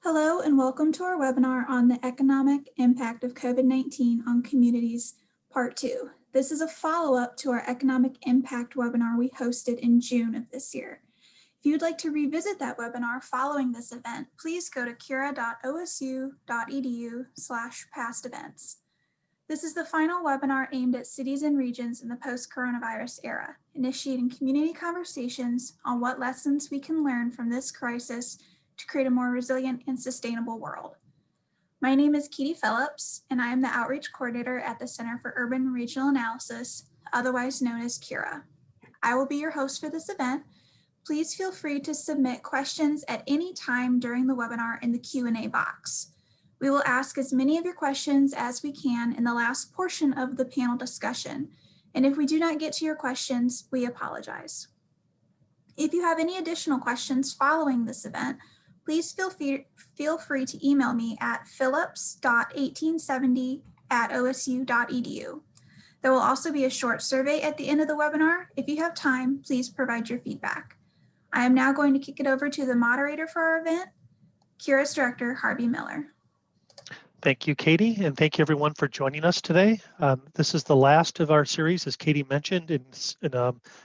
Hello and welcome to our webinar on the economic impact of COVID-19 on communities, part 2. This is a follow-up to our economic impact webinar we hosted in June of this year. If you'd like to revisit that webinar following this event, please go to cura.osu.edu/past events. This is the final webinar aimed at cities and regions in the post-coronavirus era, initiating community conversations on what lessons we can learn from this crisis to create a more resilient and sustainable world. My name is Katie Phillips, and I am the Outreach Coordinator at the Center for Urban and Regional Analysis, otherwise known as CURA. I will be your host for this event. Please feel free to submit questions at any time during the webinar in the Q&A box. We will ask as many of your questions as we can in the last portion of the panel discussion, and if we do not get to your questions, we apologize. If you have any additional questions following this event, please feel free to email me at phillips.1870@osu.edu. There will also be a short survey at the end of the webinar. If you have time, please provide your feedback. I am now going to kick it over to the moderator for our event, CURA's Director, Harvey Miller. Thank you, Katie, and thank you everyone for joining us today. This is the last of our series, as Katie mentioned, in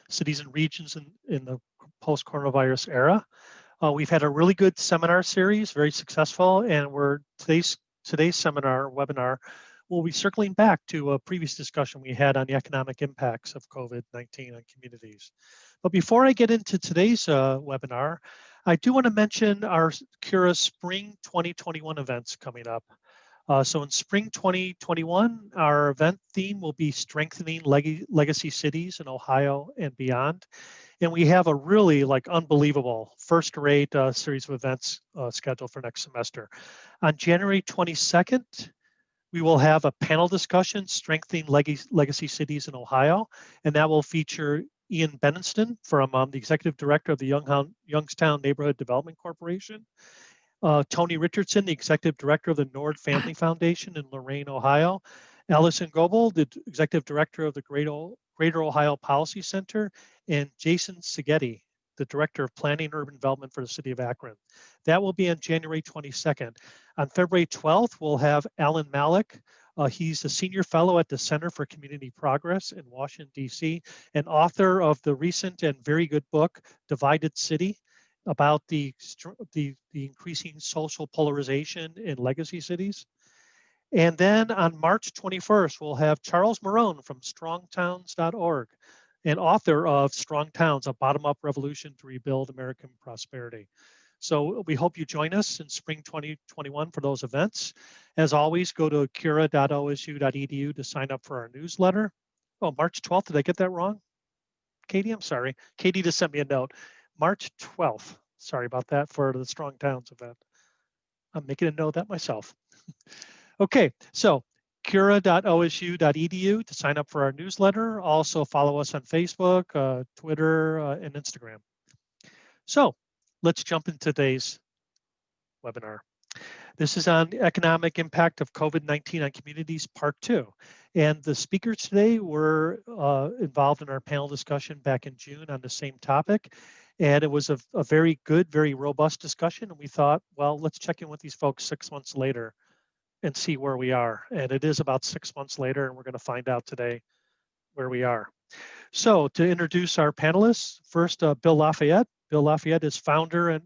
cities and regions in the post-coronavirus era. We've had a really good seminar series, very successful, and today's webinar, we'll be circling back to a previous discussion we had on the economic impacts of COVID-19 on communities. But before I get into today's webinar, I do want to mention our CURA Spring 2021 events coming up. So in spring 2021, our event theme will be strengthening legacy cities in Ohio and beyond. And we have a really unbelievable first-rate series of events scheduled for next semester. On January 22nd, we will have a panel discussion, Strengthening Legacy Cities in Ohio, and that will feature Ian Benenston from the Executive Director of the Youngstown Neighborhood Development Corporation, Tony Richardson, the Executive Director of the Nord Family Foundation in Lorain, Ohio, Allison Goebel, the Executive Director of the Greater Ohio Policy Center, and Jason Seghetti, the Director of Planning and Urban Development for the City of Akron. That will be on January 22nd. On February 12th, we'll have Alan Malik. He's a Senior Fellow at the Center for Community Progress in Washington, D.C., and author of the recent and very good book, Divided City, about the increasing social polarization in legacy cities. And then on March 21st, we'll have Charles Marone from strongtowns.org, and author of Strong Towns, A Bottom-Up Revolution to Rebuild American Prosperity. So we hope you join us in spring 2021 for those events. As always, go to cura.osu.edu to sign up for our newsletter. Oh, March 12th, did I get that wrong? Katie, I'm sorry. Katie just sent me a note. March 12th, sorry about that, for the Strong Towns event. I'm making a note of that myself. Okay, so cura.osu.edu to sign up for our newsletter. Also follow us on Facebook, Twitter, and Instagram. So let's jump into today's webinar. This is on the economic impact of COVID-19 on communities, part 2. And the speakers today were involved in our panel discussion back in June on the same topic. And it was a very good, very robust discussion. And we thought, well, let's check in with these folks 6 months later and see where we are. And it is about 6 months later, and we're going to find out today where we are. So to introduce our panelists, first, Bill Lafayette. Bill Lafayette is founder and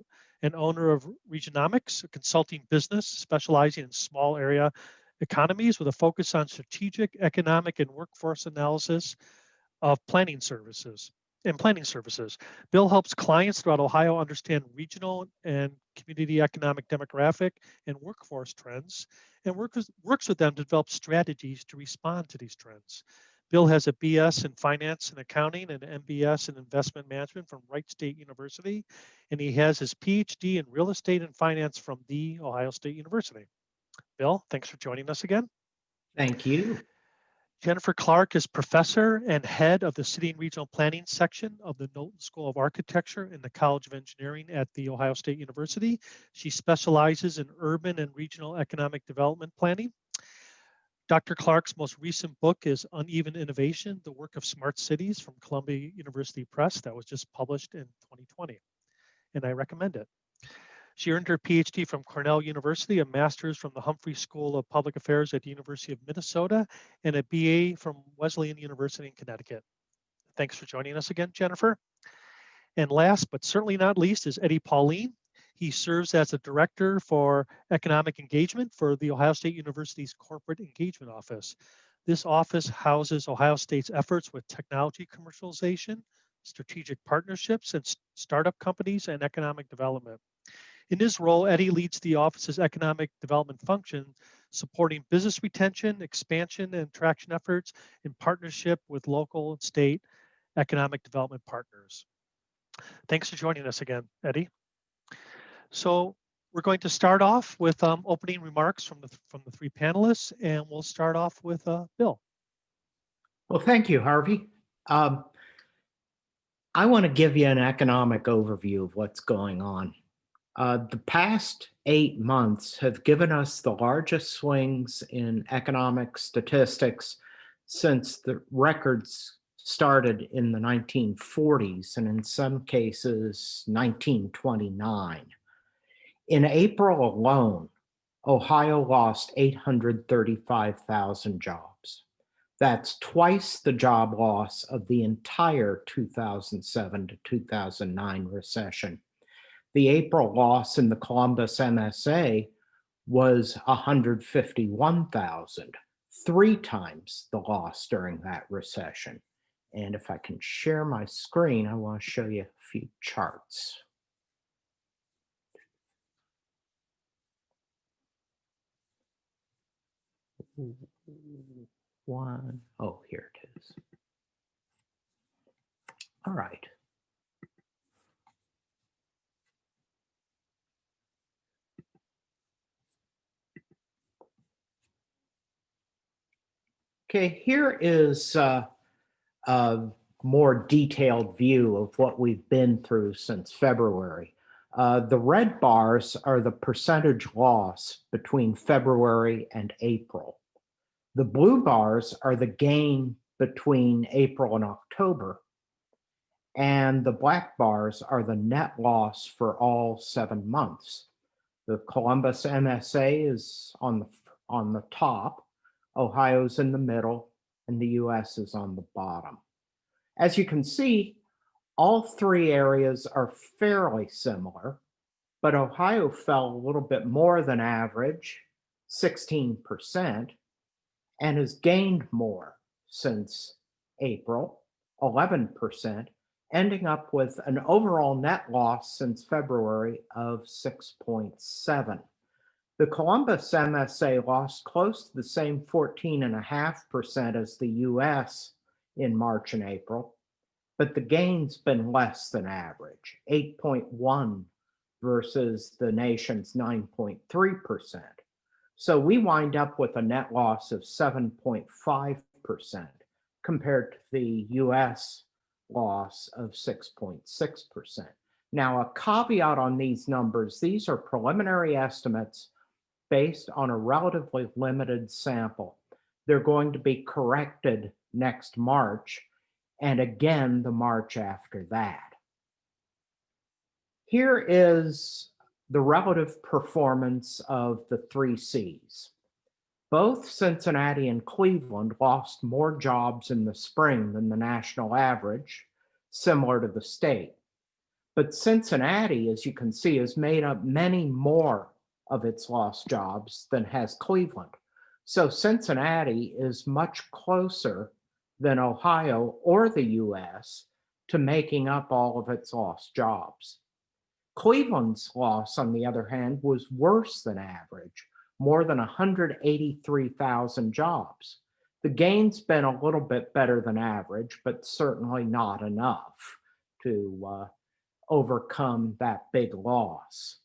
owner of Regionomics, a consulting business specializing in small area economies with a focus on strategic, economic, and workforce analysis of planning services. Bill helps clients throughout Ohio understand regional and community economic, demographic, and workforce trends, and works with them to develop strategies to respond to these trends. Bill has a BS in Finance and Accounting and an MBS in Investment Management from Wright State University, and he has his PhD in Real Estate and Finance from The Ohio State University. Bill, thanks for joining us again. Thank you. Jennifer Clark is professor and head of the City and Regional Planning section of the Knowlton School of Architecture in the College of Engineering at The Ohio State University. She specializes in urban and regional economic development planning. Dr. Clark's most recent book is Uneven Innovation, The Work of Smart Cities from Columbia University Press that was just published in 2020, and I recommend it. She earned her PhD from Cornell University, a master's from the Humphrey School of Public Affairs at the University of Minnesota, and a BA from Wesleyan University in Connecticut. Thanks for joining us again, Jennifer. And last but certainly not least is Eddie Pauline. He serves as a director for economic engagement for the Ohio State University's Corporate Engagement Office. This office houses Ohio State's efforts with technology commercialization, strategic partnerships, and startup companies and economic development. In his role, Eddie leads the office's economic development function, supporting business retention, expansion, and traction efforts in partnership with local and state economic development partners. Thanks for joining us again, Eddie. So we're going to start off with opening remarks from the three panelists, and we'll start off with Bill. Well, thank you, Harvey. I want to give you an economic overview of what's going on. The past 8 months have given us the largest swings in economic statistics since the records started in the 1940s, and in some cases, 1929. In April alone, Ohio lost 835,000 jobs. That's twice the job loss of the entire 2007 to 2009 recession. The April loss in the Columbus MSA was 151,000, 3 times the loss during that recession. And if I can share my screen, I want to show you a few charts. Oh, here it is. All right. Okay, here is a more detailed view of what we've been through since February. The red bars are the percentage loss between February and April. The blue bars are the gain between April and October. And the black bars are the net loss for all 7 months. The Columbus MSA is on the top, Ohio's in the middle, and the US is on the bottom. As you can see, all 3 areas are fairly similar, but Ohio fell a little bit more than average, 16%, and has gained more since April, 11%, ending up with an overall net loss since February of 6.7. The Columbus MSA lost close to the same 14.5% as the US in March and April, but the gain's been less than average, 8.1 versus the nation's 9.3%. So we wind up with a net loss of 7.5% compared to the US loss of 6.6%. Now, a caveat on these numbers, these are preliminary estimates based on a relatively limited sample. They're going to be corrected next March, and again the March after that. Here is the relative performance of the 3 Cs. Both Cincinnati and Cleveland lost more jobs in the spring than the national average, similar to the state. But Cincinnati, as you can see, has made up many more of its lost jobs than has Cleveland. So Cincinnati is much closer than Ohio or the US to making up all of its lost jobs. Cleveland's loss, on the other hand, was worse than average, more than 183,000 jobs. The gain's been a little bit better than average, but certainly not enough to overcome that big loss.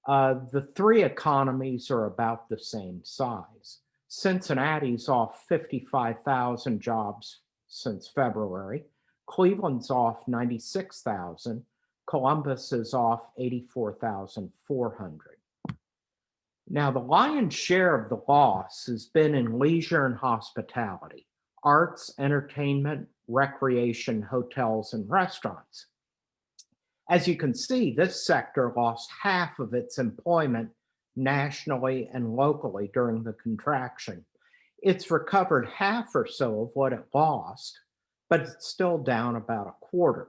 The 3 economies are about the same size. Cincinnati's off 55,000 jobs since February. Cleveland's off 96,000. Columbus is off 84,400. Now, the lion's share of the loss has been in leisure and hospitality, arts, entertainment, recreation, hotels, and restaurants. As you can see, this sector lost half of its employment nationally and locally during the contraction. It's recovered half or so of what it lost, but it's still down about a quarter.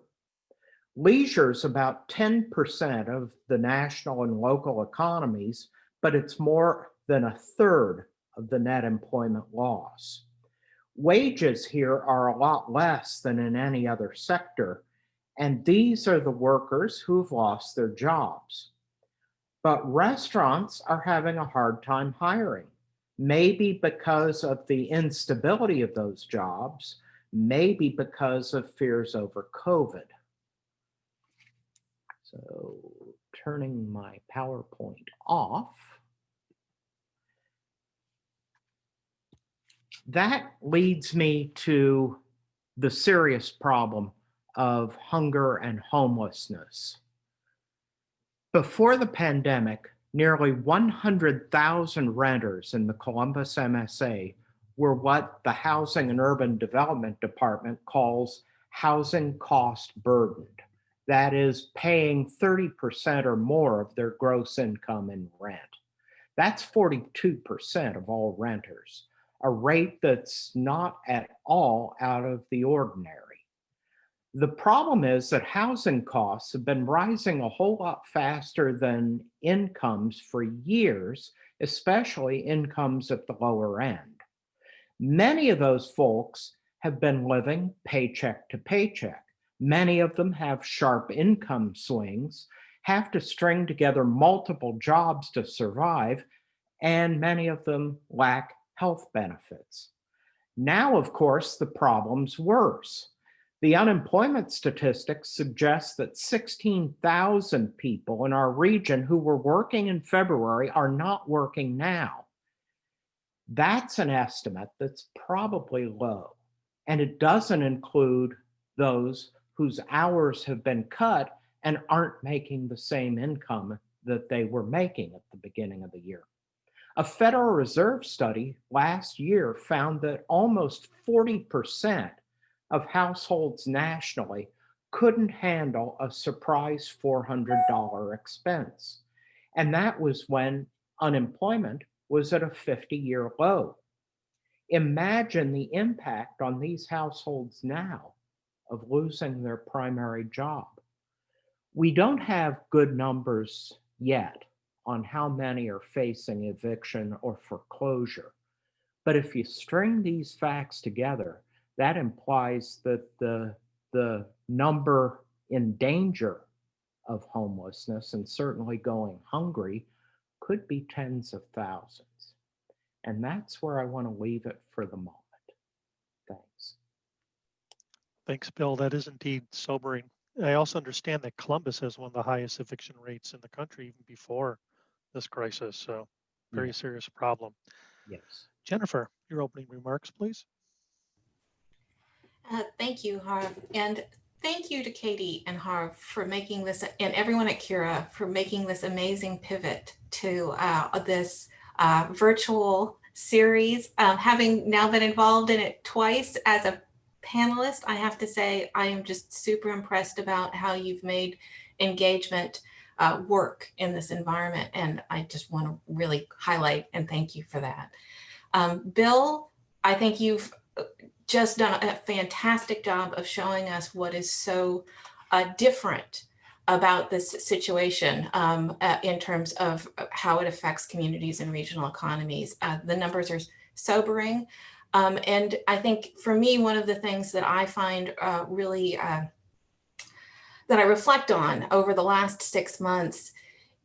Leisure is about 10% of the national and local economies, but it's more than a third of the net employment loss. Wages here are a lot less than in any other sector, and these are the workers who've lost their jobs. But restaurants are having a hard time hiring, maybe because of the instability of those jobs, maybe because of fears over COVID. So turning my PowerPoint off. That leads me to the serious problem of hunger and homelessness. Before the pandemic, nearly 100,000 renters in the Columbus MSA were what the Housing and Urban Development Department calls housing cost burdened. That is, paying 30% or more of their gross income in rent. That's 42% of all renters, a rate that's not at all out of the ordinary. The problem is that housing costs have been rising a whole lot faster than incomes for years, especially incomes at the lower end. Many of those folks have been living paycheck to paycheck. Many of them have sharp income swings, have to string together multiple jobs to survive, and many of them lack health benefits. Now, of course, the problem's worse. The unemployment statistics suggest that 16,000 people in our region who were working in February are not working now. That's an estimate that's probably low, and it doesn't include those whose hours have been cut and aren't making the same income that they were making at the beginning of the year. A Federal Reserve study last year found that almost 40% of households nationally couldn't handle a surprise $400 expense. And that was when unemployment was at a 50-year low. Imagine the impact on these households now of losing their primary job. We don't have good numbers yet on how many are facing eviction or foreclosure. But if you string these facts together, that implies that the number in danger of homelessness and certainly going hungry could be tens of thousands. And that's where I want to leave it for the moment. Thanks. Thanks, Bill. That is indeed sobering. I also understand that Columbus has one of the highest eviction rates in the country even before this crisis. So very serious problem. Yes. Jennifer, your opening remarks, please. Thank you, Harv. And thank you to Katie and Harv for making this, and everyone at Cura for making this amazing pivot to this virtual series. Having now been involved in it twice as a panelist, I have to say I am just super impressed about how you've made engagement work in this environment. And I just want to really highlight and thank you for that. Bill, I think you've just done a fantastic job of showing us what is so different about this situation in terms of how it affects communities and regional economies. The numbers are sobering. And I think for me, one of the things that I find really, that I reflect on over the last 6 months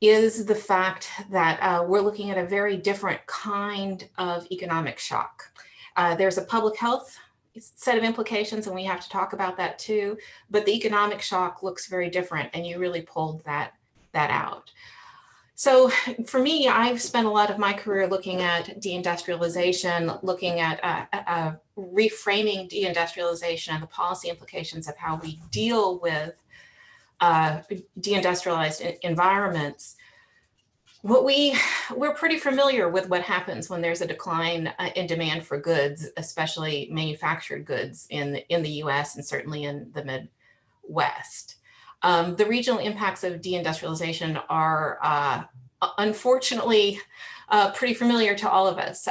is the fact that we're looking at a very different kind of economic shock. There's a public health set of implications, and we have to talk about that too, but the economic shock looks very different, and you really pulled that out. So for me, I've spent a lot of my career looking at deindustrialization, looking at reframing deindustrialization and the policy implications of how we deal with deindustrialized environments. We're pretty familiar with what happens when there's a decline in demand for goods, especially manufactured goods in the US and certainly in the Midwest. The regional impacts of deindustrialization are unfortunately pretty familiar to all of us.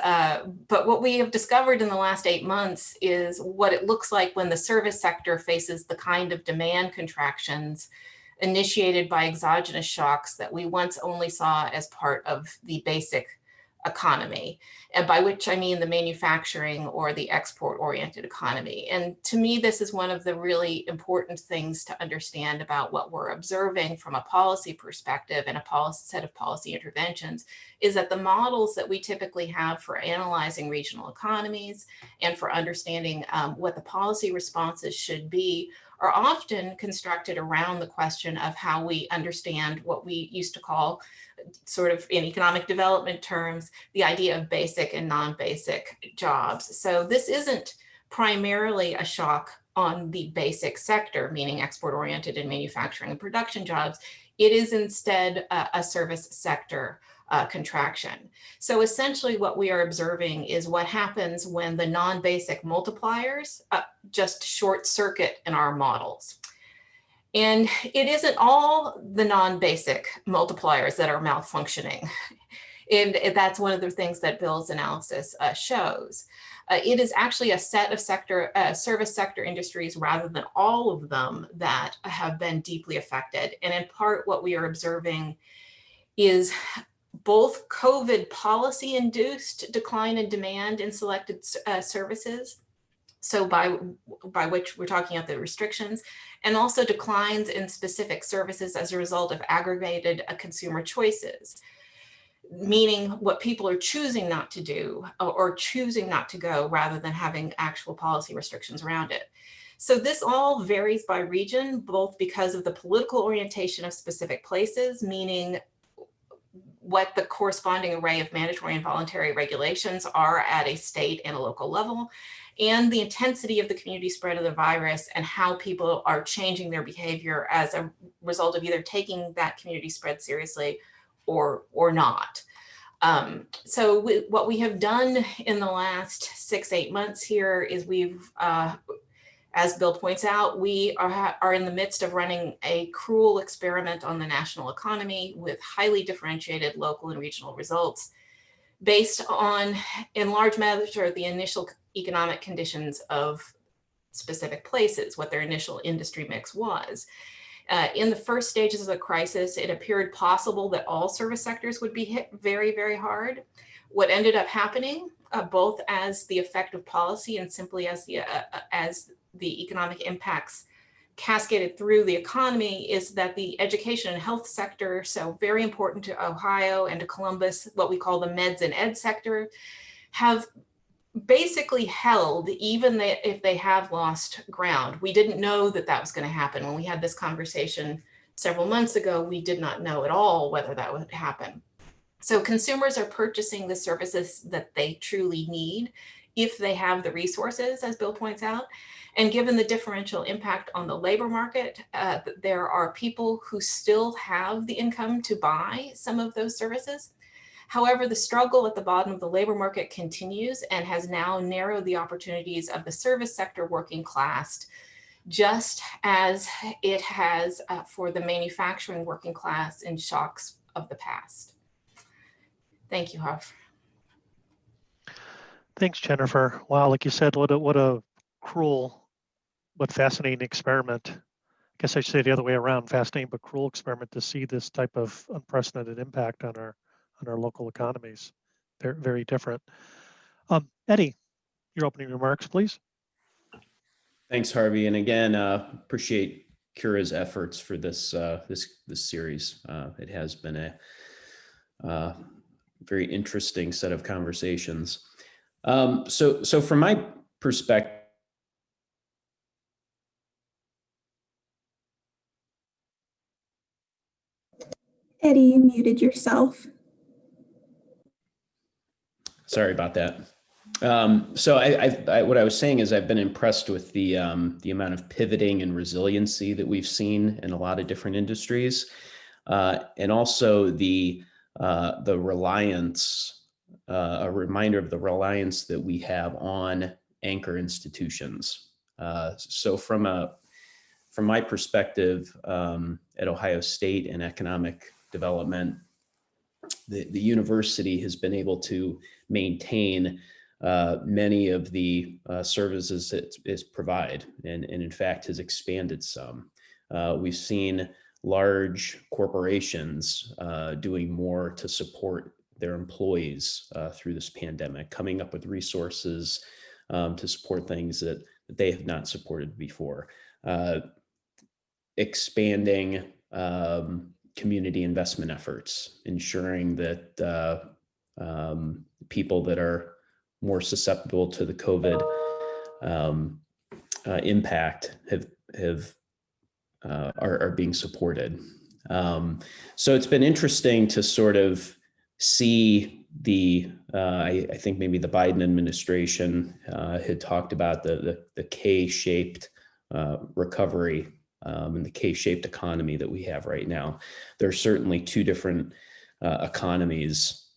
But what we have discovered in the last 8 months is what it looks like when the service sector faces the kind of demand contractions initiated by exogenous shocks that we once only saw as part of the basic economy, and by which I mean the manufacturing or the export-oriented economy. And to me, this is one of the really important things to understand about what we're observing from a policy perspective and a set of policy interventions, is that the models that we typically have for analyzing regional economies and for understanding what the policy responses should be are often constructed around the question of how we understand what we used to call, sort of in economic development terms, the idea of basic and non-basic jobs. So this isn't primarily a shock on the basic sector, meaning export-oriented and manufacturing and production jobs. It is instead a service sector contraction. So essentially what we are observing is what happens when the non-basic multipliers just short circuit in our models. And it isn't all the non-basic multipliers that are malfunctioning. And that's one of the things that Bill's analysis shows. It is actually a set of service sector industries rather than all of them that have been deeply affected. And in part, what we are observing is both COVID policy induced decline in demand in selected services. So by which we're talking about the restrictions, and also declines in specific services as a result of aggregated consumer choices, meaning what people are choosing not to do or choosing not to go rather than having actual policy restrictions around it. So this all varies by region, both because of the political orientation of specific places, meaning what the corresponding array of mandatory and voluntary regulations are at a state and a local level, and the intensity of the community spread of the virus and how people are changing their behavior as a result of either taking that community spread seriously or not. So what we have done in the last 6-8 months here is we've, as Bill points out, we are in the midst of running a cruel experiment on the national economy with highly differentiated local and regional results based on, in large measure, the initial economic conditions of specific places, what their initial industry mix was. In the first stages of the crisis, it appeared possible that all service sectors would be hit very, very hard. What ended up happening, both as the effect of policy and simply as the economic impacts cascaded through the economy, is that the education and health sector, so very important to Ohio and to Columbus, what we call the meds and ed sector, have basically held, even if they have lost ground. We didn't know that that was going to happen. When we had this conversation several months ago, we did not know at all whether that would happen. So consumers are purchasing the services that they truly need if they have the resources, as Bill points out. And given the differential impact on the labor market, there are people who still have the income to buy some of those services. However, the struggle at the bottom of the labor market continues and has now narrowed the opportunities of the service sector working class, just as it has for the manufacturing working class in shocks of the past. Thank you, Harv. Thanks, Jennifer. Wow, like you said, what a cruel but fascinating experiment. I guess I should say the other way around, fascinating but cruel experiment to see this type of unprecedented impact on our local economies. They're very different. Eddie, your opening remarks, please. Thanks, Harvey. And again, appreciate Cura's efforts for this this series. It has been a very interesting set of conversations. So from my perspective, Eddie, you muted yourself. sorry about that. So what I was saying is I've been impressed with the amount of pivoting and resiliency that we've seen in a lot of different industries, and also the reliance, a reminder of the reliance that we have on anchor institutions. So from from my perspective at Ohio State and economic development, the university has been able to maintain many of the services it provide, and in fact has expanded some. We've seen large corporations doing more to support their employees through this pandemic, coming up with resources to support things that they have not supported before. Expanding community investment efforts, ensuring that people that are more susceptible to the COVID impact are being supported. So it's been interesting to sort of see I think maybe the Biden administration had talked about the K-shaped recovery and the K-shaped economy that we have right now. There are certainly two different economies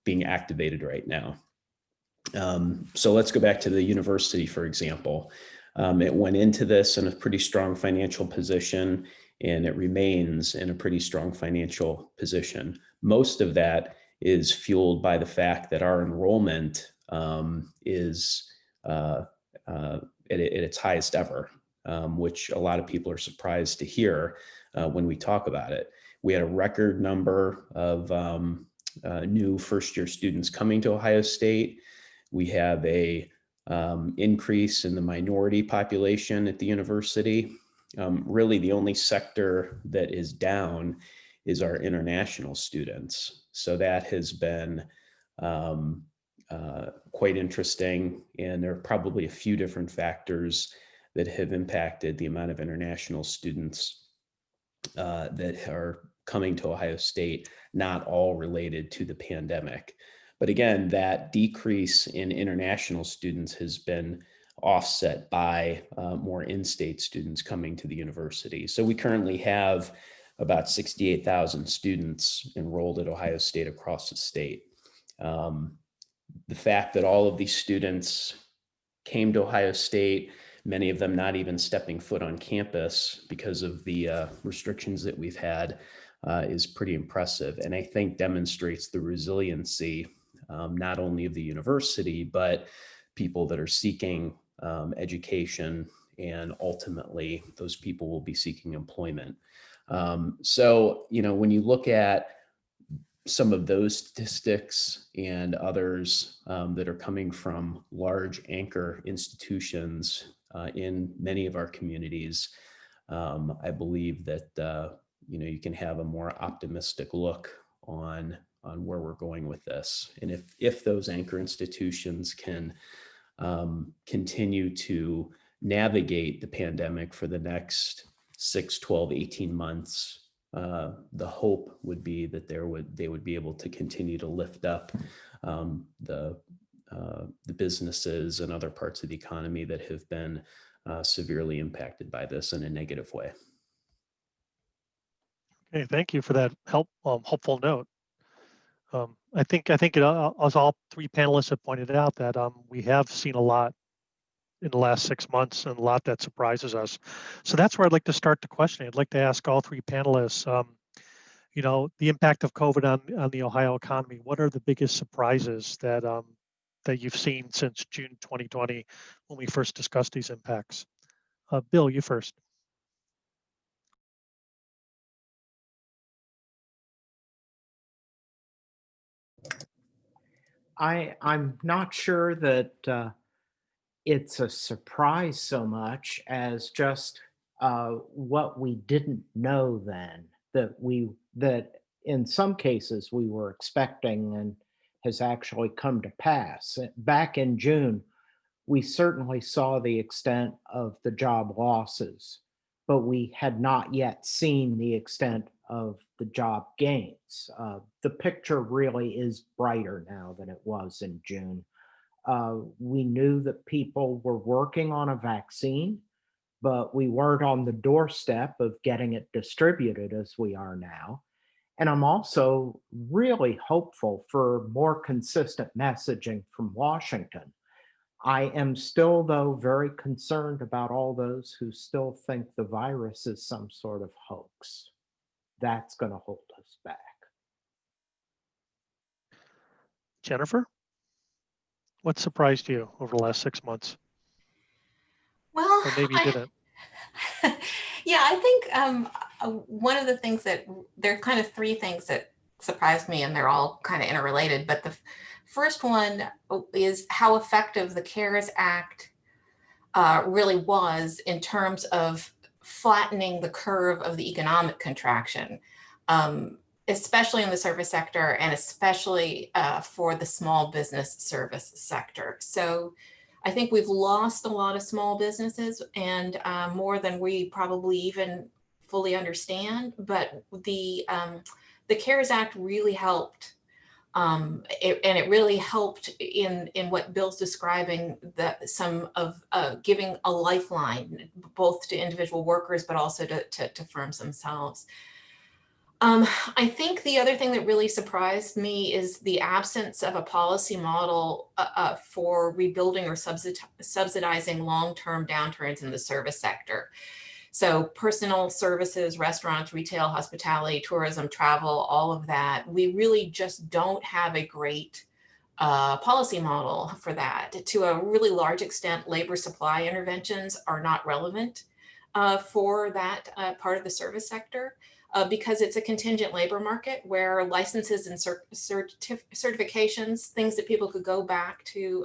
being activated right now. So let's go back to the university, for example. It went into this in a pretty strong financial position, and it remains in a pretty strong financial position. Most of that is fueled by the fact that our enrollment is at its highest ever, which a lot of people are surprised to hear when we talk about it. We had a record number of new first-year students coming to Ohio State. We have a increase in the minority population at the university. Really, the only sector that is down is our international students. So that has been quite interesting. And there are probably a few different factors that have impacted the amount of international students that are coming to Ohio State, not all related to the pandemic. But again, that decrease in international students has been offset by more in-state students coming to the university. So we currently have about 68,000 students enrolled at Ohio State across the state. The fact that all of these students came to Ohio State, many of them not even stepping foot on campus because of the restrictions that we've had, is pretty impressive. And I think demonstrates the resiliency not only of the university, but people that are seeking education, and ultimately those people will be seeking employment. So, when you look at some of those statistics and others that are coming from large anchor institutions in many of our communities, I believe that you can have a more optimistic look on where we're going with this. And if those anchor institutions can continue to navigate the pandemic for the next 6, 12, 18 months, the hope would be that they would be able to continue to lift up the businesses and other parts of the economy that have been severely impacted by this in a negative way. Okay, thank you for that helpful note. I think as all three panelists have pointed out, that we have seen a lot in the last 6 months, and a lot that surprises us. So that's where I'd like to start the questioning. I'd like to ask all three panelists, the impact of COVID on the Ohio economy. What are the biggest surprises that you've seen since June 2020 when we first discussed these impacts? Bill, you first. I'm not sure that it's a surprise so much as just what we didn't know then, that in some cases we were expecting and has actually come to pass. Back in June, we certainly saw the extent of the job losses, but we had not yet seen the extent of the job gains. The picture really is brighter now than it was in June. We knew that people were working on a vaccine, but we weren't on the doorstep of getting it distributed as we are now. And I'm also really hopeful for more consistent messaging from Washington. I am still, though, very concerned about all those who still think the virus is some sort of hoax. That's going to hold us back. Jennifer, what surprised you over the last 6 months? Well, Or maybe you didn't. yeah, I think one of the things that there are kind of three things that surprised me, and they're all kind of interrelated. But the first one is how effective the CARES Act really was in terms of flattening the curve of the economic contraction, especially in the service sector and especially for the small business service sector. So I think we've lost a lot of small businesses, and more than we probably even fully understand. But the CARES Act really helped. It really helped in what Bill's describing, that some of giving a lifeline both to individual workers, but also to firms themselves. I think the other thing that really surprised me is the absence of a policy model for rebuilding or subsidizing long-term downturns in the service sector. So personal services, restaurants, retail, hospitality, tourism, travel, all of that, we really just don't have a great policy model for that. To a really large extent, labor supply interventions are not relevant for that part of the service sector. Because it's a contingent labor market where licenses and certifications, things that people could go back to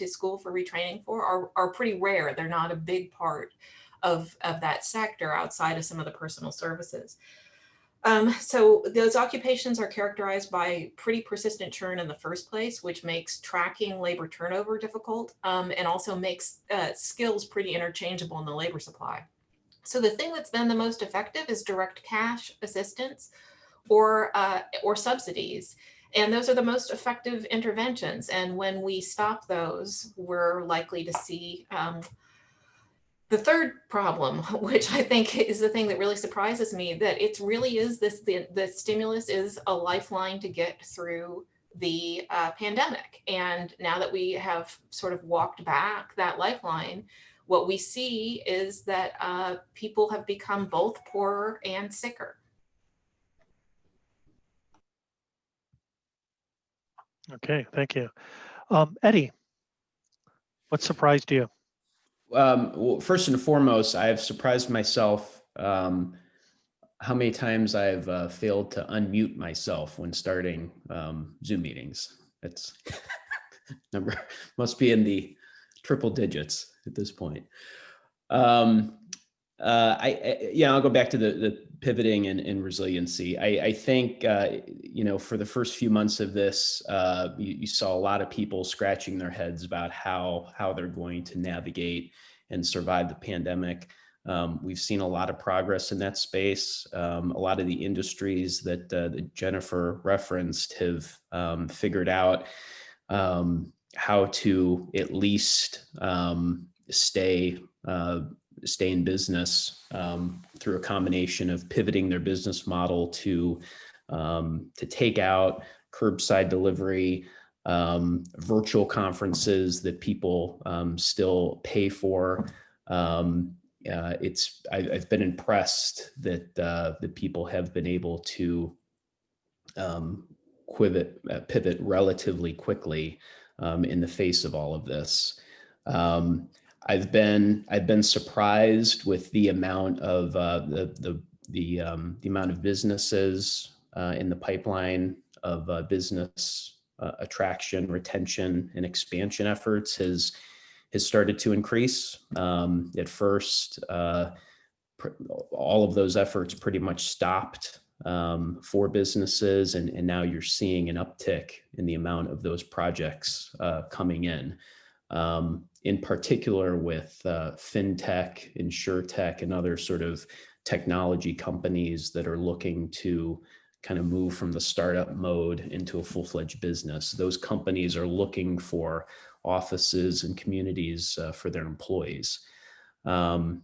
school for retraining for, are pretty rare. They're not a big part of that sector outside of some of the personal services. So those occupations are characterized by pretty persistent churn in the first place, which makes tracking labor turnover difficult, and also makes skills pretty interchangeable in the labor supply. So the thing that's been the most effective is direct cash assistance or subsidies. And those are the most effective interventions. And when we stop those, we're likely to see the third problem, which I think is the thing that really surprises me, that it really is this, the stimulus is a lifeline to get through the pandemic. And now that we have sort of walked back that lifeline, what we see is that people have become both poorer and sicker. Okay, thank you. Eddie, what surprised you? Well, first and foremost, I have surprised myself how many times I've failed to unmute myself when starting Zoom meetings. It's number must be in the triple digits at this point. I'll go back to the pivoting and resiliency. I think, for the first few months of this, you saw a lot of people scratching their heads about how they're going to navigate and survive the pandemic. We've seen a lot of progress in that space. A lot of the industries that Jennifer referenced have figured out how to at least stay in business through a combination of pivoting their business model to take out, curbside delivery, virtual conferences that people still pay for. I've been impressed that the people have been able to pivot relatively quickly in the face of all of this. I've been surprised with the amount of the amount of businesses in the pipeline of business attraction, retention, and expansion efforts has started to increase. At first, all of those efforts pretty much stopped for businesses, and now you're seeing an uptick in the amount of those projects coming in particular with fintech, insurtech, and other sort of technology companies that are looking to kind of move from the startup mode into a full-fledged business. Those companies are looking for offices and communities for their employees. And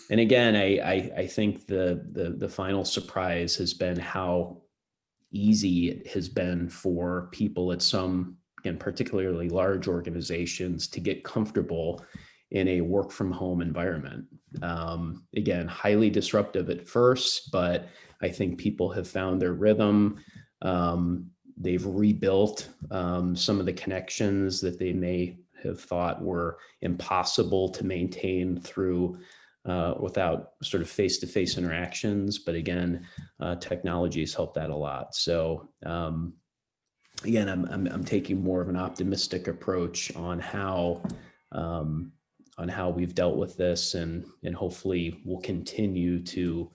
again, I think the final surprise has been how easy it has been for people at some again, particularly large organizations, to get comfortable in a work from home environment. Again, highly disruptive at first, but I think people have found their rhythm. They've rebuilt some of the connections that they may have thought were impossible to maintain through without sort of face-to-face interactions. But again, technology has helped that a lot. So again, I'm taking more of an optimistic approach on how we've dealt with this, and hopefully we'll continue to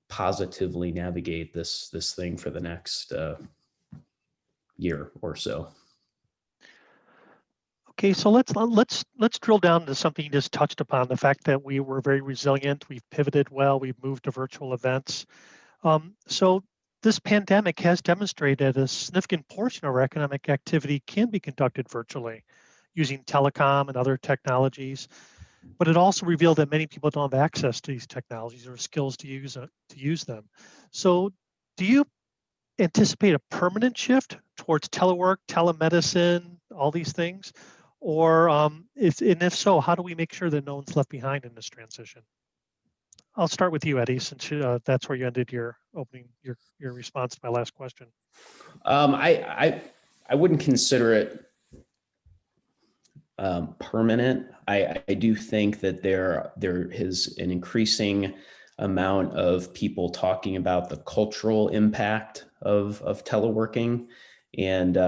positively navigate this thing for the next year or so. Okay, so let's drill down to something you just touched upon, the fact that we were very resilient, we've pivoted well, we've moved to virtual events. So this pandemic has demonstrated a significant portion of our economic activity can be conducted virtually using telecom and other technologies. But it also revealed that many people don't have access to these technologies or skills to use them. So do you anticipate a permanent shift towards telework, telemedicine, all these things? Or if so, how do we make sure that no one's left behind in this transition? I'll start with you, Eddie, since that's where you ended your opening, your response to my last question. I wouldn't consider it permanent. I do think that there is an increasing amount of people talking about the cultural impact of teleworking, and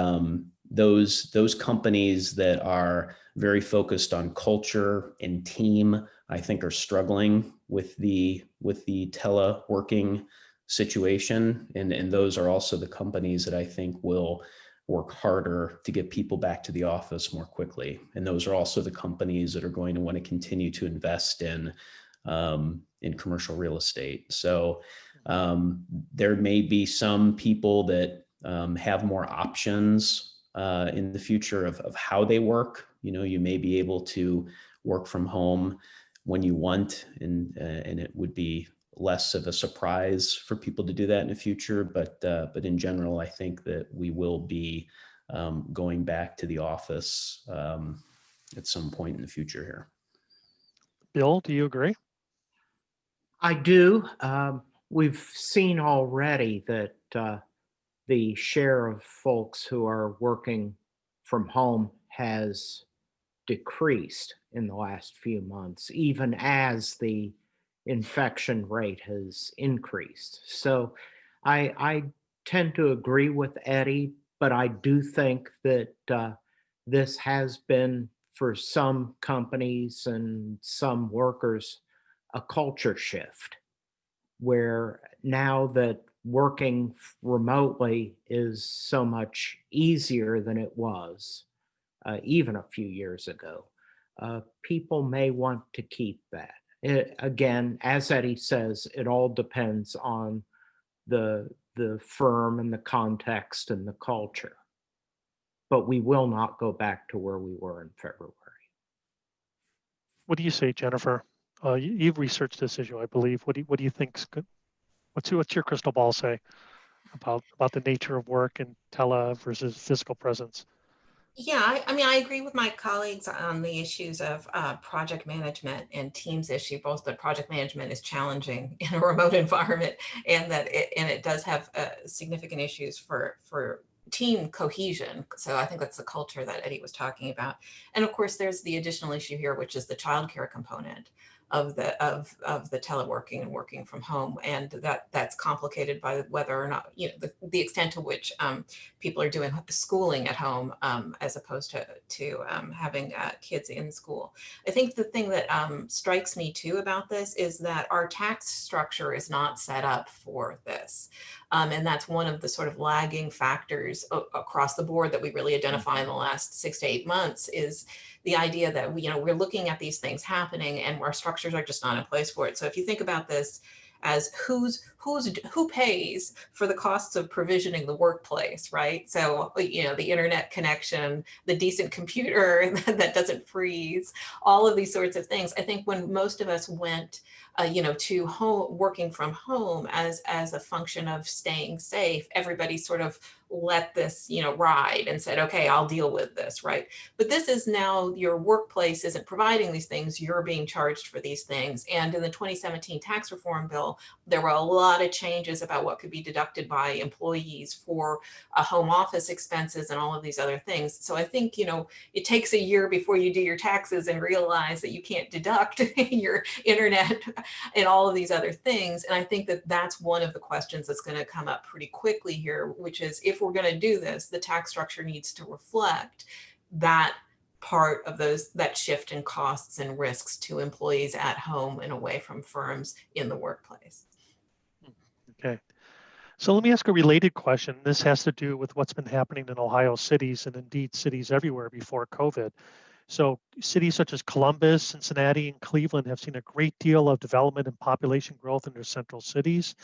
those companies that are very focused on culture and team, I think, are struggling with the teleworking situation, and those are also the companies that I think will work harder to get people back to the office more quickly. And those are also the companies that are going to want to continue to invest in commercial real estate. So there may be some people that have more options in the future of how they work. You may be able to work from home when you want, and it would be less of a surprise for people to do that in the future. But in general, I think that we will be going back to the office at some point in the future here. Bill, do you agree? I do. We've seen already that the share of folks who are working from home has decreased in the last few months, even as the infection rate has increased. So I tend to agree with Eddie, but I do think that this has been, for some companies and some workers, a culture shift, where now that working remotely is so much easier than it was even a few years ago, people may want to keep that. Again, as Eddie says, it all depends on the firm and the context and the culture. But we will not go back to where we were in February. What do you say, Jennifer? You've researched this issue, I believe. What do you think's good? What's your crystal ball say about the nature of work and tele versus physical presence? Yeah, I mean, I agree with my colleagues on the issues of project management and teams issue. Both that project management is challenging in a remote environment, and that it does have significant issues for team cohesion. So I think that's the culture that Eddie was talking about. And of course, there's the additional issue here, which is the childcare component of the teleworking and working from home, and that's complicated by whether or not, the extent to which people are doing schooling at home as opposed to having kids in school. I think the thing that strikes me too about this is that our tax structure is not set up for this. And that's one of the sort of lagging factors across the board that we really identify in the last 6 to 8 months, is the idea that we're looking at these things happening and our structures are just not in place for it. So if you think about this as who pays for the costs of provisioning the workplace, right? So, the internet connection, the decent computer that doesn't freeze, all of these sorts of things. I think when most of us went to home, working from home as a function of staying safe, everybody sort of let this, ride and said, okay, I'll deal with this, right? But this is now your workplace isn't providing these things, you're being charged for these things. And in the 2017 tax reform bill, there were a lot of changes about what could be deducted by employees for home office expenses and all of these other things. So I think, it takes a year before you do your taxes and realize that you can't deduct your internet and all of these other things. And I think that that's one of the questions that's going to come up pretty quickly here, which is if we're going to do this, the tax structure needs to reflect that part of that shift in costs and risks to employees at home and away from firms in the workplace. Okay. So let me ask a related question. This has to do with what's been happening in Ohio cities and indeed cities everywhere before COVID. So cities such as Columbus, Cincinnati, and Cleveland have seen a great deal of development and population growth in their central cities.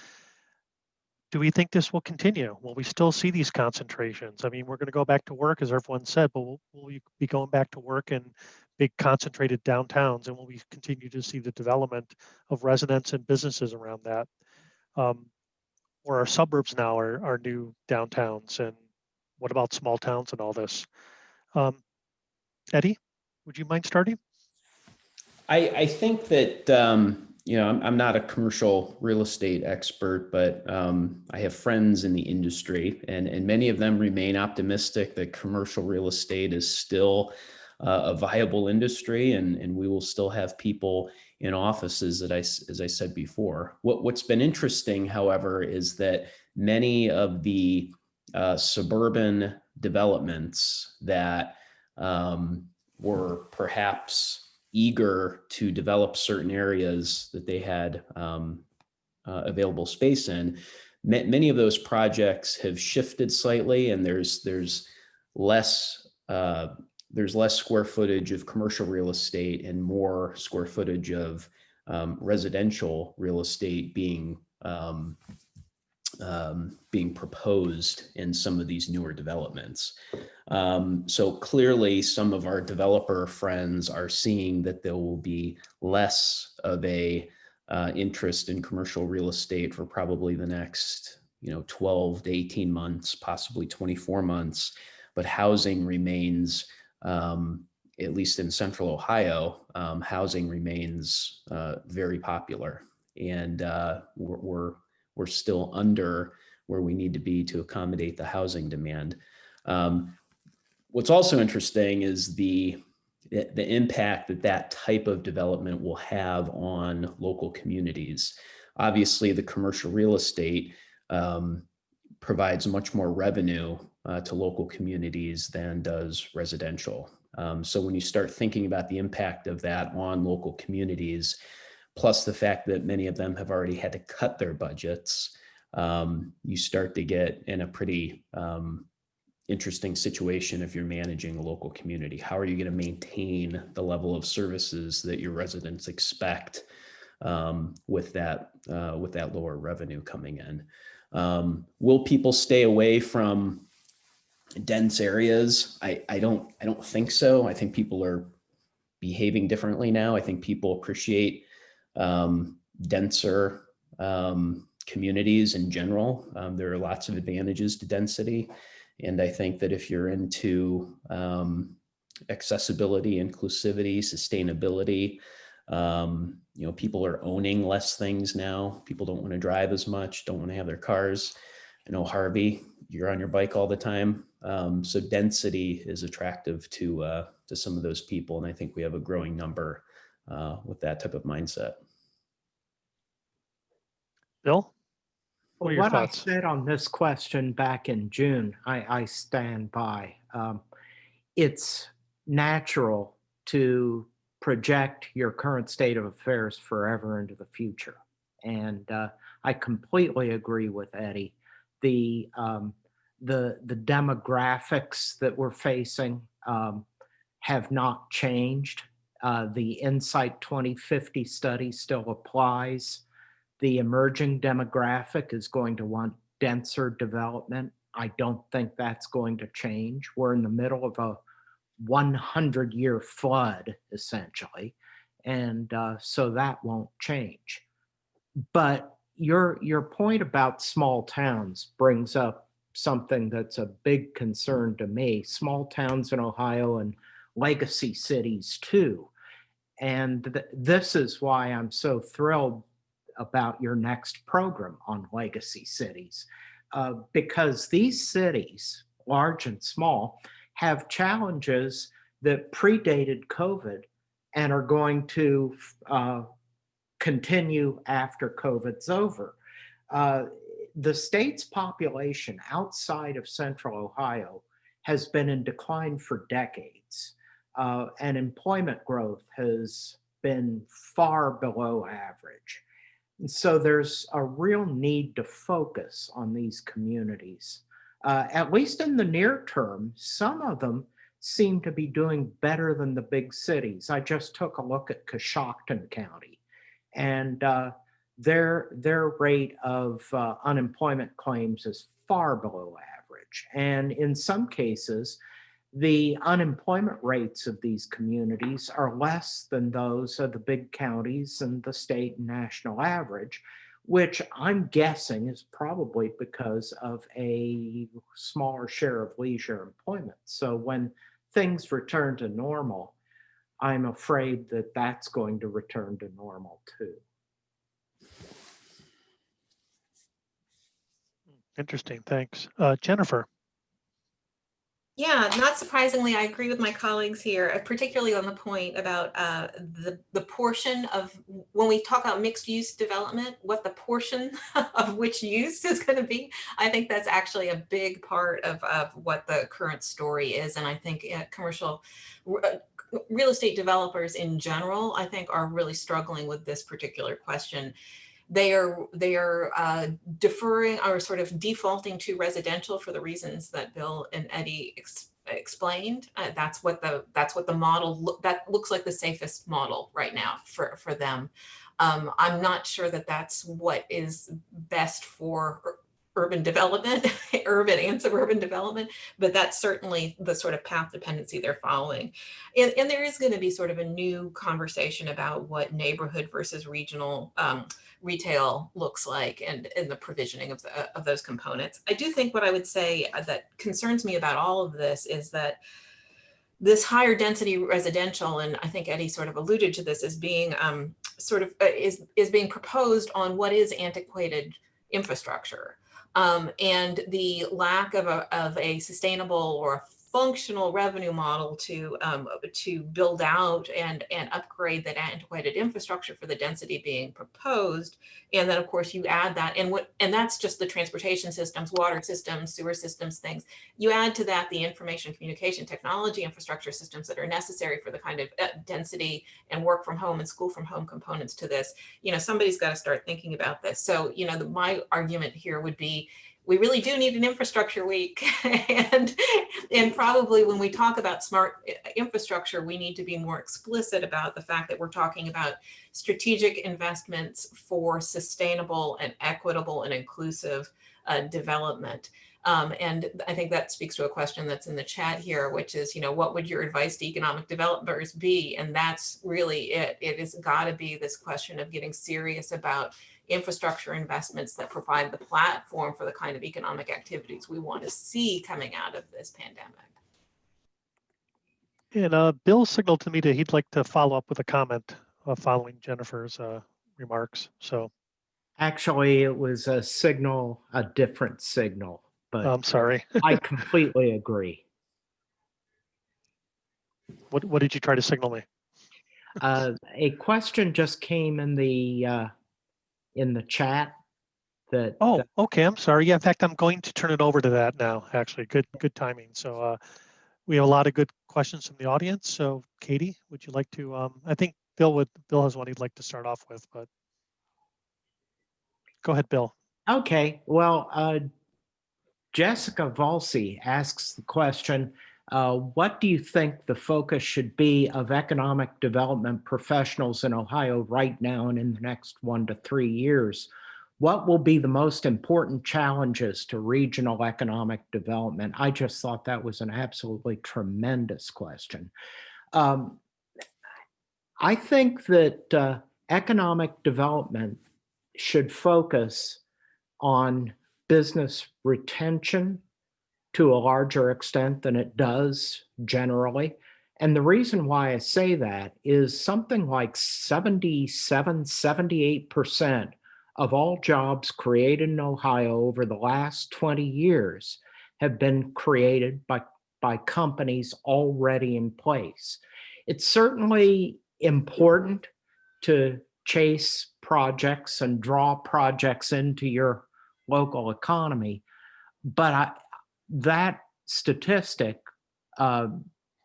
Do we think this will continue? Will we still see these concentrations? I mean, we're going to go back to work, as everyone said, but will we be going back to work in big concentrated downtowns? And will we continue to see the development of residents and businesses around that? Or our suburbs now are new downtowns? And what about small towns and all this? Eddie, would you mind starting? I think that, I'm not a commercial real estate expert, but I have friends in the industry, and many of them remain optimistic that commercial real estate is still a viable industry, and we will still have people in offices, as I said before. What's been interesting, however, is that many of the suburban developments that were perhaps eager to develop certain areas that they had available space in, many of those projects have shifted slightly, and there's less square footage of commercial real estate and more square footage of residential real estate being proposed in some of these newer developments. So clearly some of our developer friends are seeing that there will be less of a interest in commercial real estate for probably the next 12 to 18 months, possibly 24 months. But housing remains, at least in central Ohio, housing remains very popular. And we're still under where we need to be to accommodate the housing demand. What's also interesting is the impact that type of development will have on local communities. Obviously, the commercial real estate provides much more revenue to local communities than does residential. So when you start thinking about the impact of that on local communities, plus the fact that many of them have already had to cut their budgets, you start to get in a pretty interesting situation if you're managing a local community. How are you going to maintain the level of services that your residents expect with that lower revenue coming in? Will people stay away from dense areas? I don't think so. I think people are behaving differently now. I think people appreciate denser communities in general. There are lots of advantages to density. And I think that if you're into accessibility, inclusivity, sustainability, people are owning less things now. People don't want to drive as much, don't want to have their cars. I know, Harvey, you're on your bike all the time. So density is attractive to some of those people. And I think we have a growing number with that type of mindset. Bill? What are your What thoughts? I said on this question back in June, I stand by. It's natural to project your current state of affairs forever into the future. And I completely agree with Eddie. The demographics that we're facing have not changed. The Insight 2050 study still applies. The emerging demographic is going to want denser development. I don't think that's going to change. We're in the middle of a 100-year flood, essentially. And so that won't change. But your point about small towns brings up something that's a big concern to me. Small towns in Ohio and legacy cities too. And this is why I'm so thrilled about your next program on legacy cities, because these cities, large and small, have challenges that predated COVID and are going to continue after COVID's over. Uh, the state's population outside of central Ohio has been in decline for decades, and employment growth has been far below average. And so there's a real need to focus on these communities. At least in the near term, some of them seem to be doing better than the big cities. I just took a look at Coshocton County, and their rate of unemployment claims is far below average. And in some cases, the unemployment rates of these communities are less than those of the big counties and the state and national average, which I'm guessing is probably because of a smaller share of leisure employment. So when things return to normal, I'm afraid that that's going to return to normal too. Interesting, thanks. Jennifer. Yeah, not surprisingly, I agree with my colleagues here, particularly on the point about the portion of, when we talk about mixed use development, what the portion of which use is going to be. I think that's actually a big part of what the current story is. And I think commercial real estate developers in general, I think, are really struggling with this particular question. They are deferring or sort of defaulting to residential for the reasons that Bill and Eddie explained. That's what the model that looks like the safest model right now for them. I'm not sure that that's what is best for urban development, urban and suburban development, but that's certainly the sort of path dependency they're following. And there is going to be sort of a new conversation about what neighborhood versus regional retail looks like, and the provisioning of those components. I do think what I would say that concerns me about all of this is that this higher density residential, and I think Eddie sort of alluded to this, as being is being proposed on what is antiquated infrastructure. And the lack of a sustainable or a functional revenue model to build out and upgrade that antiquated infrastructure for the density being proposed. And then of course you add that, and that's just the transportation systems, water systems, sewer systems, things. You add to that the information communication technology infrastructure systems that are necessary for the kind of density and work from home and school from home components to this. Somebody's got to start thinking about this. So, my argument here would be, we really do need an infrastructure week. and probably when we talk about smart infrastructure, we need to be more explicit about the fact that we're talking about strategic investments for sustainable and equitable and inclusive development. And I think that speaks to a question that's in the chat here, which is, what would your advice to economic developers be? And that's really it. It has got to be this question of getting serious about infrastructure investments that provide the platform for the kind of economic activities we want to see coming out of this pandemic. And Bill signaled to me that he'd like to follow up with a comment following Jennifer's remarks. So actually, it was a different signal, but I'm sorry. I completely agree. What did you try to signal me? A question just came in the chat. Okay. I'm sorry. Yeah, in fact, I'm going to turn it over to that now. Actually, good timing. So we have a lot of good questions from the audience. So Katie, would you like to? I think Bill has one he'd like to start off with, but go ahead, Bill. Okay. Well, Jessica Volsi asks the question, what do you think the focus should be of economic development professionals in Ohio right now and in the next 1 to 3 years? What will be the most important challenges to regional economic development? I just thought that was an absolutely tremendous question. I think that economic development should focus on business retention to a larger extent than it does generally. And the reason why I say that is something like 77, 78% of all jobs created in Ohio over the last 20 years have been created by companies already in place. It's certainly important to chase projects and draw projects into your local economy, but that statistic uh,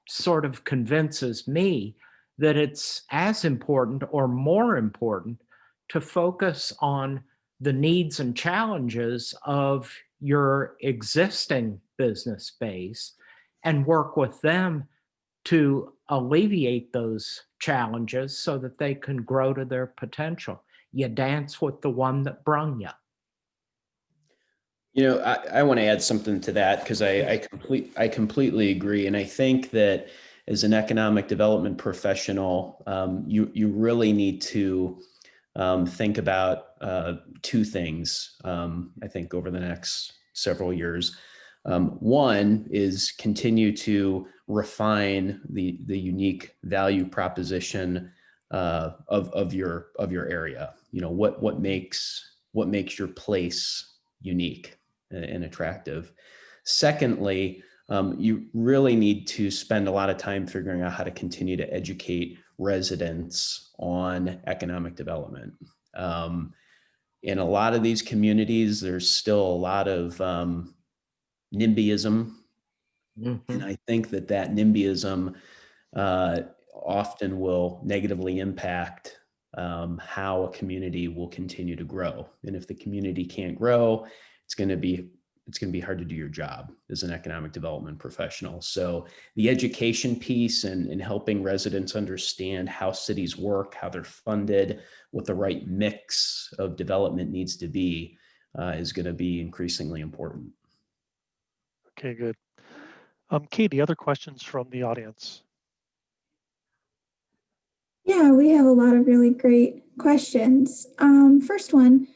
sort of convinces me that it's as important or more important to focus on the needs and challenges of your existing business base and work with them to alleviate those challenges so that they can grow to their potential. You dance with the one that brung you. You know, I want to add something to that because I completely agree, and I think that as an economic development professional, you really need to think about two things. I think over the next several years, one is continue to refine the unique value proposition of your area. You know, what makes your place unique and attractive. Secondly, you really need to spend a lot of time figuring out how to continue to educate residents on economic development. In a lot of these communities, there's still a lot of NIMBYism. And I think that NIMBYism often will negatively impact how a community will continue to grow. And if the community can't grow, it's going to be hard to do your job as an economic development professional. So the education piece and helping residents understand how cities work, how they're funded, what the right mix of development needs to be is going to be increasingly important. Okay, good. Katie, other questions from the audience? Yeah, we have a lot of really great questions. First one,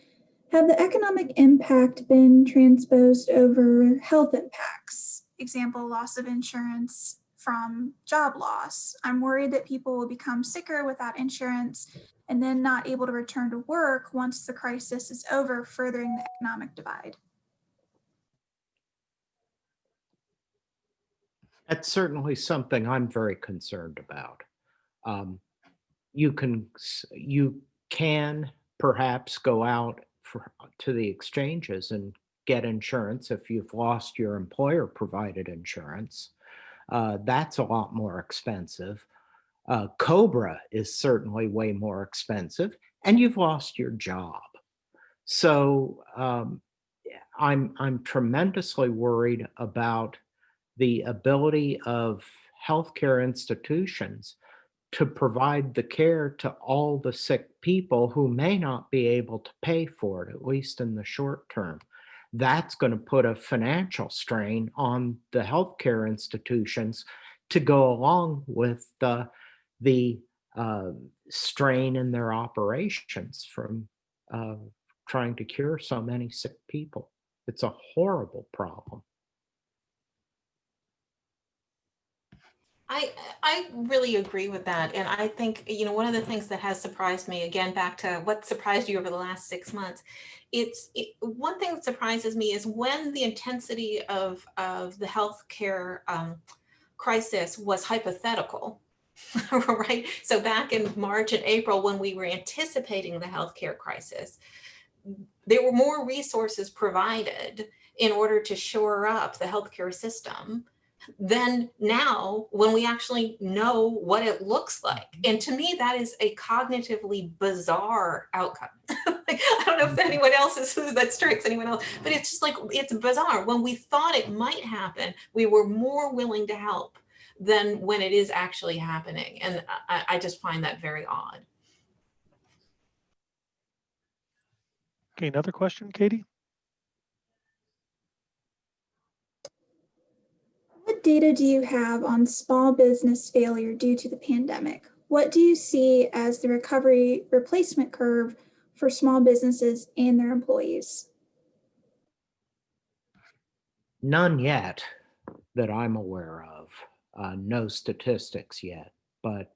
have the economic impact been transposed over health impacts? Example, loss of insurance from job loss. I'm worried that people will become sicker without insurance and then not able to return to work once the crisis is over, furthering the economic divide. That's certainly something I'm very concerned about. You can perhaps go out to the exchanges and get insurance if you've lost your employer provided insurance. That's a lot more expensive. COBRA is certainly way more expensive, and you've lost your job. So I'm tremendously worried about the ability of healthcare institutions to provide the care to all the sick people who may not be able to pay for it, at least in the short term. That's going to put a financial strain on the healthcare institutions to go along with the strain in their operations from trying to cure so many sick people. It's a horrible problem. I really agree with that. And I think, you know, one of the things that has surprised me, again, back to what surprised you over the last 6 months, one thing that surprises me is when the intensity of the healthcare crisis was hypothetical, right? So back in March and April, when we were anticipating the healthcare crisis, there were more resources provided in order to shore up the healthcare system than now when we actually know what it looks like. And to me, that is a cognitively bizarre outcome. Like, I don't know if anyone else that strikes anyone else, but it's just like, it's bizarre. When we thought it might happen, we were more willing to help than when it is actually happening. And I just find that very odd. Okay, another question, Katie? What data do you have on small business failure due to the pandemic? what do you see as the recovery replacement curve for small businesses and their employees? None yet that I'm aware of. No statistics yet, but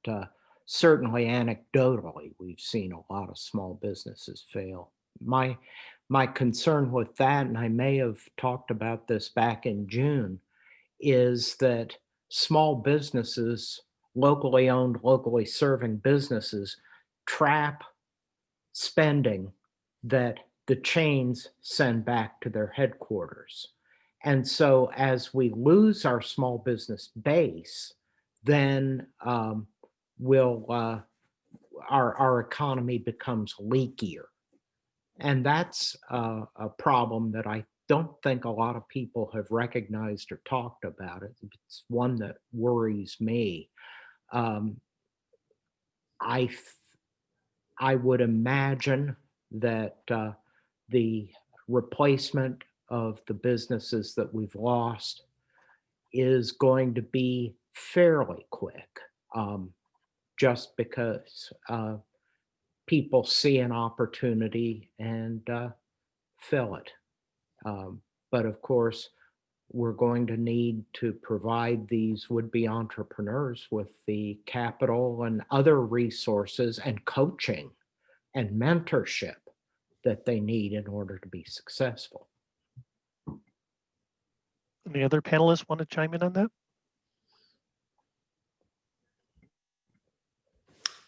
certainly anecdotally, we've seen a lot of small businesses fail. My concern with that, and I may have talked about this back in June, is that small businesses, locally owned, locally serving businesses, trap spending that the chains send back to their headquarters. And so as we lose our small business base, then our economy becomes leakier. And that's a problem that I don't think a lot of people have recognized or talked about. It's one that worries me. Um, I would imagine that the replacement of the businesses that we've lost is going to be fairly quick, just because people see an opportunity and fill it. But of course, we're going to need to provide these would-be entrepreneurs with the capital and other resources and coaching and mentorship that they need in order to be successful. Any other panelists want to chime in on that?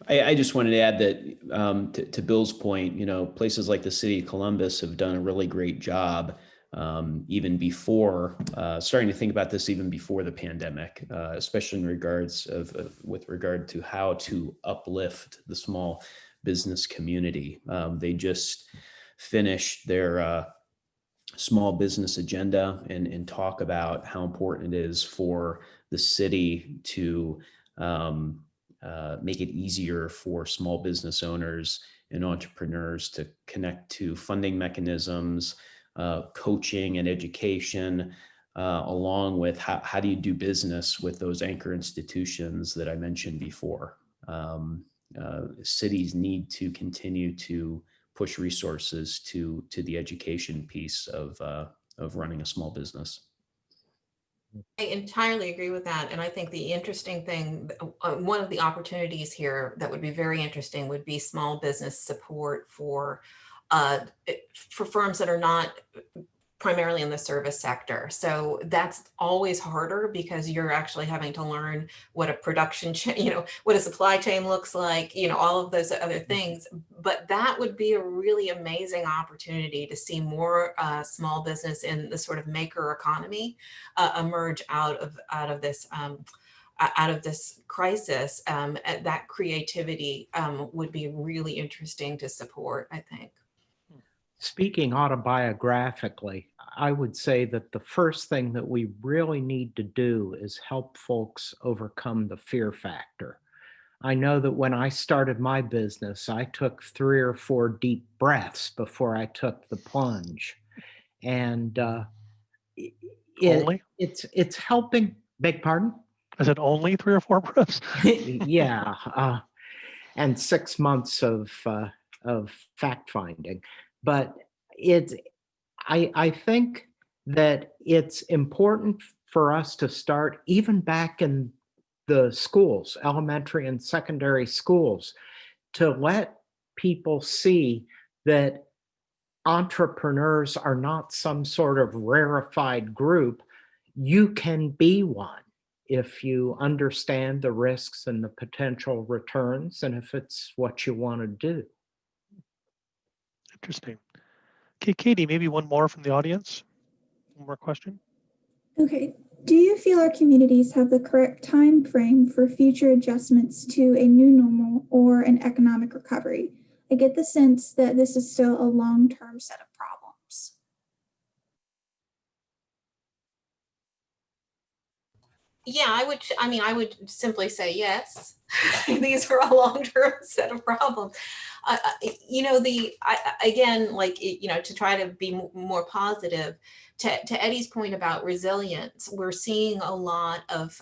I just wanted to add that to Bill's point, places like the city of Columbus have done a really great job even before, starting to think about this even before the pandemic, especially in regards with regard to how to uplift the small business community. They just finished their small business agenda and talk about how important it is for the city to make it easier for small business owners and entrepreneurs to connect to funding mechanisms, coaching and education, along with how do you do business with those anchor institutions that I mentioned before. Cities need to continue to push resources to the education piece of running a small business. I entirely agree with that. And I think the interesting thing, one of the opportunities here that would be very interesting would be small business support for firms that are not primarily in the service sector. So that's always harder because you're actually having to learn what a production chain, what a supply chain looks like, all of those other things. But that would be a really amazing opportunity to see more small business in the sort of maker economy emerge out of this crisis. That creativity would be really interesting to support, I think. Speaking autobiographically, I would say that the first thing that we really need to do is help folks overcome the fear factor. I know that when I started my business, I took 3 or 4 deep breaths before I took the plunge. And it's helping. Beg pardon? I said only 3 or 4 breaths? Yeah. And 6 months of fact finding. But I think that it's important for us to start even back in the schools, elementary and secondary schools, to let people see that entrepreneurs are not some sort of rarefied group. You can be one if you understand the risks and the potential returns, and if it's what you want to do. Interesting. Okay, Katie, maybe one more from the audience. One more question. Okay. Do you feel our communities have the correct time frame for future adjustments to a new normal or an economic recovery? I get the sense that this is still a long-term set of problems. Yeah, I would simply say yes. These are a long-term set of problems. To try to be more positive, to Eddie's point about resilience, we're seeing a lot of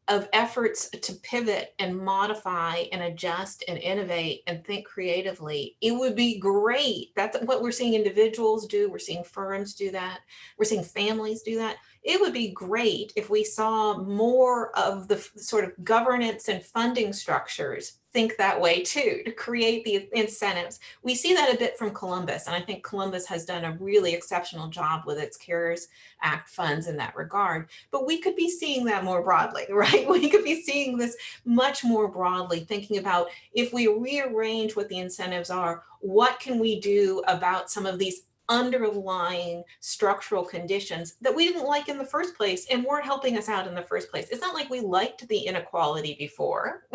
of efforts to pivot and modify and adjust and innovate and think creatively, it would be great. That's what we're seeing individuals do. We're seeing firms do that. We're seeing families do that. It would be great if we saw more of the sort of governance and funding structures think that way too, to create the incentives. We see that a bit from Columbus, and I think Columbus has done a really exceptional job with its CARES Act funds in that regard. But we could be seeing that more broadly, right? We could be seeing this much more broadly, thinking about if we rearrange what the incentives are, what can we do about some of these underlying structural conditions that we didn't like in the first place and weren't helping us out in the first place. It's not like we liked the inequality before.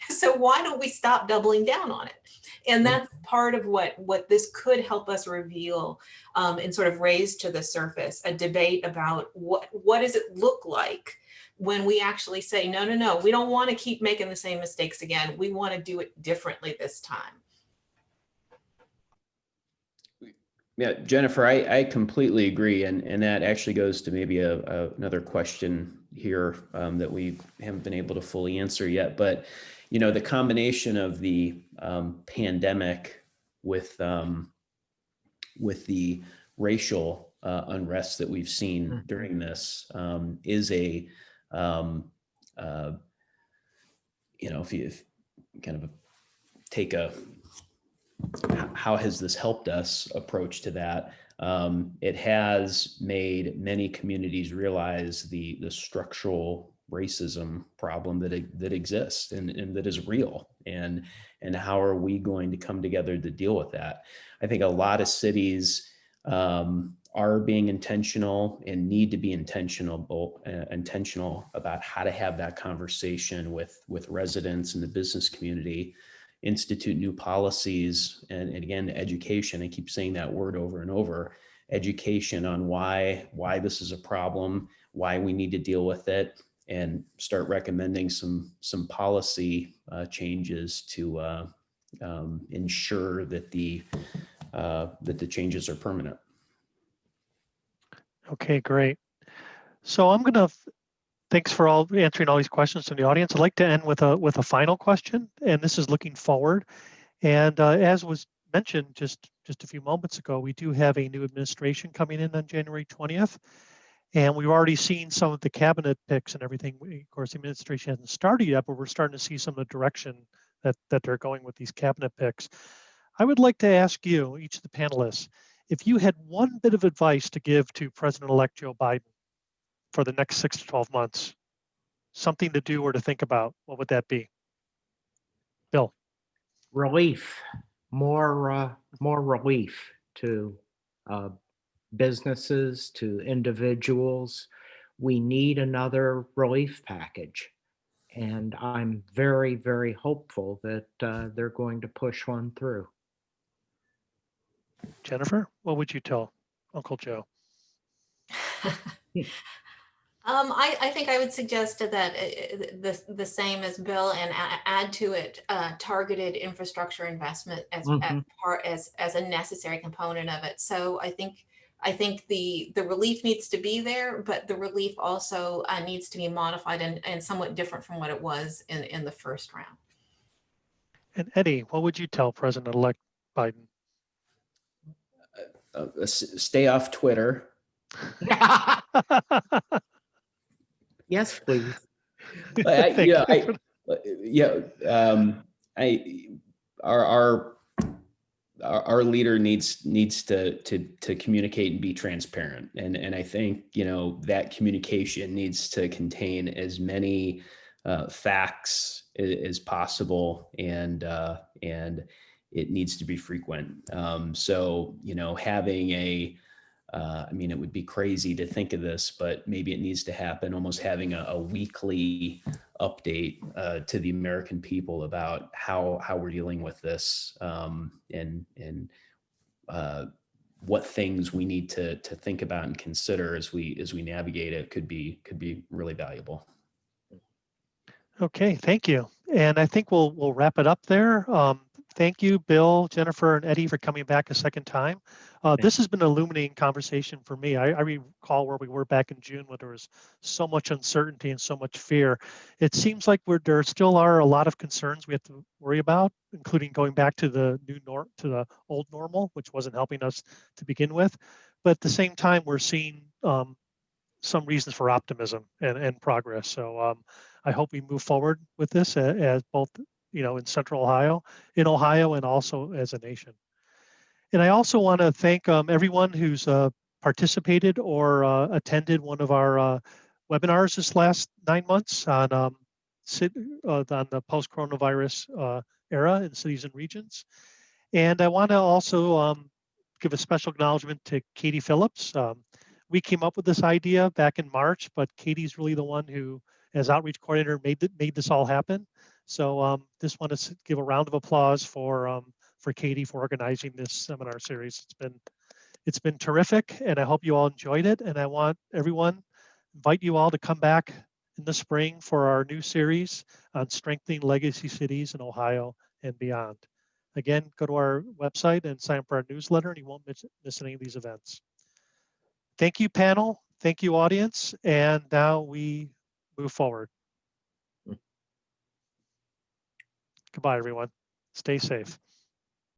So why don't we stop doubling down on it? And that's part of what this could help us reveal and sort of raise to the surface a debate about what does it look like when we actually say, no, we don't want to keep making the same mistakes again. We want to do it differently this time. Yeah, Jennifer, I completely agree. And that actually goes to maybe another question here that we haven't been able to fully answer yet. But, the combination of the pandemic with the racial unrest that we've seen during this is a, if you kind of take a, how has this helped us approach to that? It has made many communities realize the structural racism problem that exists and that is real, and how are we going to come together to deal with that? I think a lot of cities are being intentional and need to be intentional about how to have that conversation with residents and the business community, institute new policies, and again, education. I keep saying that word over and over, education on why this is a problem, why we need to deal with it, and start recommending some policy changes to ensure that the changes are permanent. Okay, great. So thanks for answering all these questions from the audience. I'd like to end with a final question, and this is looking forward. And as was mentioned just a few moments ago, we do have a new administration coming in on January 20th, and we've already seen some of the cabinet picks and everything. Of course, the administration hasn't started yet, but we're starting to see some of the direction that they're going with these cabinet picks. I would like to ask you, each of the panelists, if you had one bit of advice to give to President-elect Joe Biden for the next 6 to 12 months, something to do or to think about, what would that be? Bill. Relief, more relief to businesses, to individuals. We need another relief package. And I'm very, very hopeful that they're going to push one through. Jennifer, what would you tell Uncle Joe? I think I would suggest that the same as Bill, and add to it targeted infrastructure investment as a necessary component of it. So I think the relief needs to be there, but the relief also needs to be modified and somewhat different from what it was in the first round. And Eddie, what would you tell President-elect Biden? Stay off Twitter. Yes, please. Our leader needs to communicate and be transparent, and I think that communication needs to contain as many facts as possible, and it needs to be frequent. So having it would be crazy to think of this, but maybe it needs to happen, almost having a weekly update to the American people about how we're dealing with this, and what things we need to think about and consider as we navigate it could be really valuable. Okay, thank you. And I think we'll wrap it up there. Thank you, Bill, Jennifer, and Eddie, for coming back a second time. This has been an illuminating conversation for me. I recall where we were back in June when there was so much uncertainty and so much fear. It seems like there still are a lot of concerns we have to worry about, including going back to the old normal, which wasn't helping us to begin with. But at the same time, we're seeing some reasons for optimism and progress. So I hope we move forward with this as both, in Central Ohio, and also as a nation. And I also want to thank everyone who's participated or attended one of our webinars this last 9 months on the post-coronavirus era in cities and regions. And I want to also give a special acknowledgement to Katie Phillips. We came up with this idea back in March, but Katie's really the one who, as outreach coordinator, made this all happen. So just want to give a round of applause for Katie for organizing this seminar series. It's been terrific, and I hope you all enjoyed it. And I want invite you all to come back in the spring for our new series on strengthening legacy cities in Ohio and beyond. Again, go to our website and sign up for our newsletter, and you won't miss any of these events. Thank you, panel. Thank you, audience. And now we move forward. Goodbye, everyone. Stay safe.